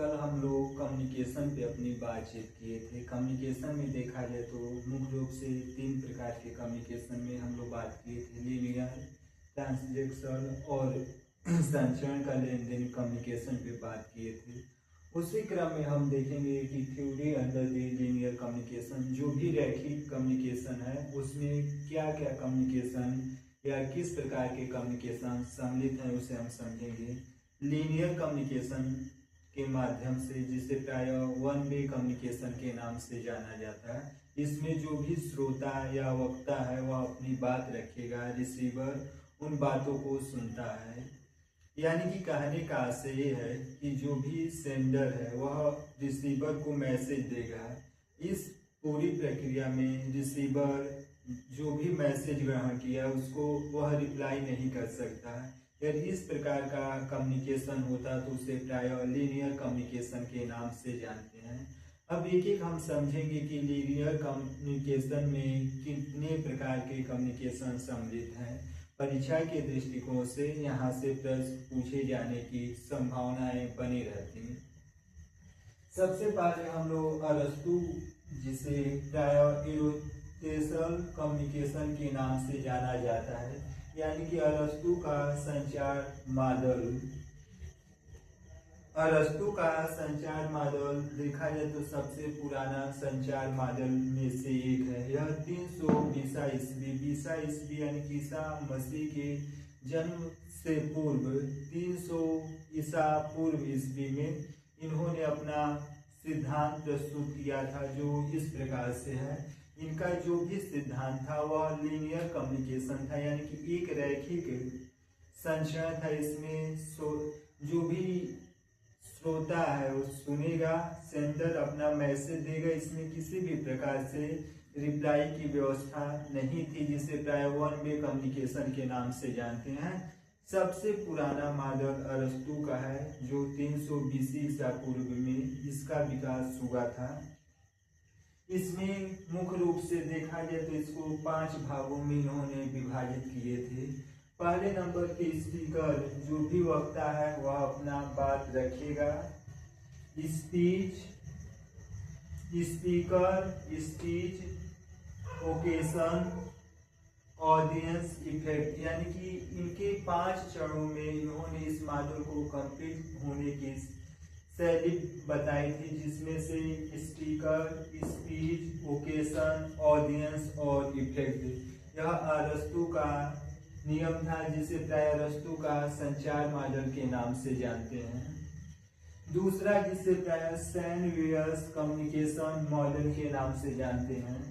कल हम लोग कम्युनिकेशन पे अपनी बातचीत किए थे। कम्युनिकेशन में देखा जाए तो मुख्य रूप से 3 प्रकार के कम्युनिकेशन में हम लोग बात किए थे। लीनियर, ट्रांसलेक्शनल और संचरण का लेन देन कम्युनिकेशन पे बात किए थे। उसी क्रम में हम देखेंगे कि theory under the linear communication, जो भी रैखिक कम्युनिकेशन है उसमें क्या क्या कम्युनिकेशन या किस प्रकार के कम्युनिकेशन सम्मिलित हैं उसे हम समझेंगे। लीनियर कम्युनिकेशन के माध्यम से, जिसे प्राय वन वे कम्युनिकेशन के नाम से जाना जाता है, इसमें जो भी श्रोता या वक्ता है वह अपनी बात रखेगा, रिसीवर उन बातों को सुनता है। यानी कि कहने का आशय ये है कि जो भी सेंडर है वह रिसीवर को मैसेज देगा। इस पूरी प्रक्रिया में रिसीवर जो भी मैसेज ग्रहण किया उसको वह रिप्लाई नहीं कर सकता। यदि इस प्रकार का कम्युनिकेशन होता तो उसे प्राय लीनियर कम्युनिकेशन के नाम से जानते हैं। अब एक एक हम समझेंगे कि लीनियर कम्युनिकेशन में कितने प्रकार के कम्युनिकेशन सम्मिलित हैं। परीक्षा के दृष्टिकोण से यहाँ से प्रश्न पूछे जाने की संभावनाएं बनी रहती हैं। सबसे पहले हम लोग अरस्तु, जिसे प्राय इरोटेशनल कम्युनिकेशन के नाम से जाना जाता है, यानी कि अरस्तु का संचार मॉडल। अरस्तु का संचार मॉडल देखा जाए तो सबसे पुराना संचार मॉडल में से एक है। यह 320 ईस्वी यानी कि ईसा मसीह के जन्म से पूर्व 300 ईसा पूर्व ईस्वी में इन्होंने अपना सिद्धांत प्रस्तुत किया था, जो इस प्रकार से है। इनका जो भी सिद्धांत था वह लीनियर कम्युनिकेशन था, यानी कि एक रैखिक संचरण था। इसमें जो भी श्रोता है वो सुनेगा, सेंडर अपना मैसेज देगा। इसमें किसी भी प्रकार से रिप्लाई की व्यवस्था नहीं थी, जिसे प्राय वन वे कम्युनिकेशन के नाम से जानते हैं। सबसे पुराना मॉडल अरस्तु का है, जो 320 ईसा पूर्व में इसका विकास हुआ था। इसमें मुख्य रूप से देखा जाए तो इसको 5 भागों में इन्होंने विभाजित किए थे। पहले नंबर के स्पीकर, जो भी वक्ता है वह अपना बात रखेगा। Speech, speaker, speech, occasion, audience, effect, यानी कि इनके 5 चरणों में इन्होंने इस मॉडल को कंप्लीट होने की शैली बताई थी, जिसमें से स्पीकर, स्पीच, ओकेशन, ऑडियंस और इफेक्ट यह अरस्तु का नियम था, जिसे प्राय अरस्तु का संचार मॉडल के नाम से जानते हैं। दूसरा, जिसे प्राय सैनवियर्स कम्युनिकेशन मॉडल के नाम से जानते हैं।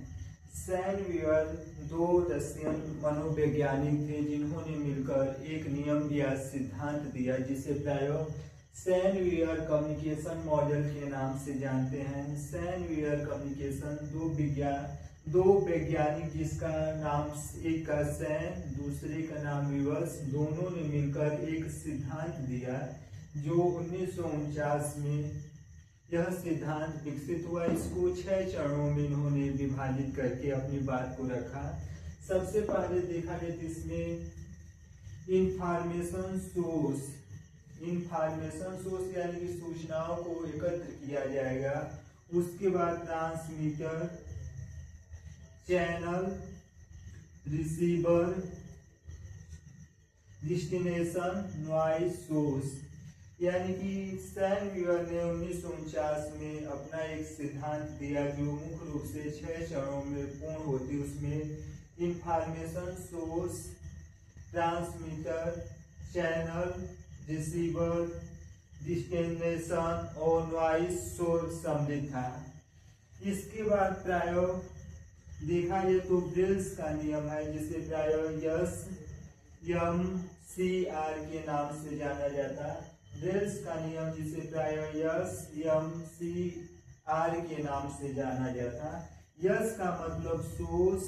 सैनवियर 2 रशियन मनोवैज्ञानिक थे, जिन्होंने मिलकर एक नियम या सिद्धांत दिया, जिसे प्राय सैनवियर कम्युनिकेशन मॉडल के नाम से जानते हैं। सैनवियर कम्युनिकेशन दो वैज्ञानिक, जिसका नाम एक का सैन, दूसरे का नाम विवर्स, दोनों ने मिलकर एक सिद्धांत दिया, जो 1949 में यह सिद्धांत विकसित हुआ। इसको 6 चरणों में इन्होंने विभाजित करके अपनी बात को रखा। सबसे पहले देखा जाए तो इसमें इंफॉर्मेशन सोर्स यानी कि सूचनाओं को एकत्र किया जाएगा। उसके बाद transmitter, channel, receiver, destination, noise source, यानी कि सैनवियर ने 1949 में अपना एक सिद्धांत दिया, जो मुख्य रूप से 6 चरणों में पूर्ण होती। उसमें information source, transmitter, channel, receiver, destination और नॉइज सोर्स सम्मिलित था। इसके बाद प्राय देखा जाए तो ब्रेल्स का नियम है, जिसे प्राय SMCR के नाम से जाना जाता है। ब्रेल्स का नियम, जिसे प्राय SMCR के नाम से जाना जाता है। यस का मतलब सोर्स,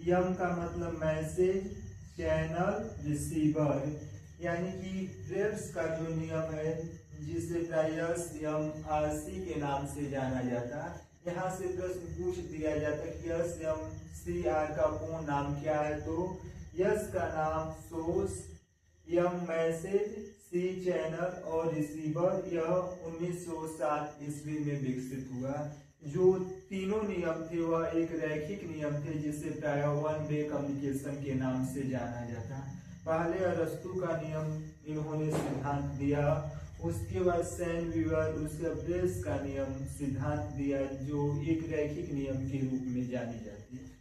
यम का मतलब मैसेज, चैनल, रिसीवर, यानी कि ब्रेल्स का जो नियम है, जिसे प्राय SMRC के नाम से जाना जाता है। यहाँ से प्रश्न पूछ दिया जाता है कि SMCR का पूर्ण नाम क्या है, तो यस का नाम सोर्स, यम मैसेज, सी चैनल और रिसीवर, यह 1907 ईस्वी में विकसित हुआ। जो तीनों नियम थे वह एक रैखिक नियम थे जिसे प्रायः वन वे कम्युनिकेशन के नाम से जाना जाता। पहले अरस्तु का नियम इन्होंने सिद्धांत दिया, उसके बाद सैन वीवर उसका प्रेस का नियम सिद्धांत दिया जो एक रैखिक नियम के रूप में जानी जाती है।